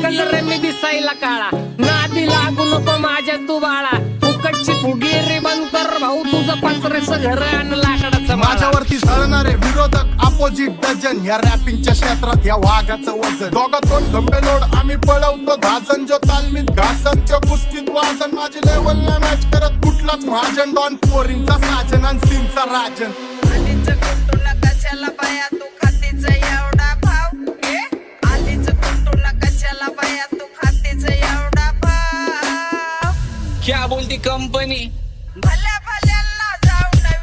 Colour मी दिसायला काळा, नादी लागू नको माझ्या तू बाळा, फुकटची फुगीरी बंद कर भाऊ, तुझं पत्र्याचं घर आणि लाकडाचं माळा. माझ्यावरती सळणारे विरोधक अपोजिट डझन, या रॅपिंगच्या क्षेत्रात या वाघाचं वजन. दोघात दोन खंबे लोड आम्ही पळवतो धाजन, जो तालमीत घासनच्या कुस्तीत वाजन. माझी लेवल ना मॅच करत कुठलाच महाजन, डॉन पोरींचा साजन आणि सीनचा राजन. आलीच कुंटूला कशाला बाया तू खातीच एवढा भाव, आलीच कुंटूला कशाला बाया तू खातीच एवढा भाव. क्या बोलती कंपनी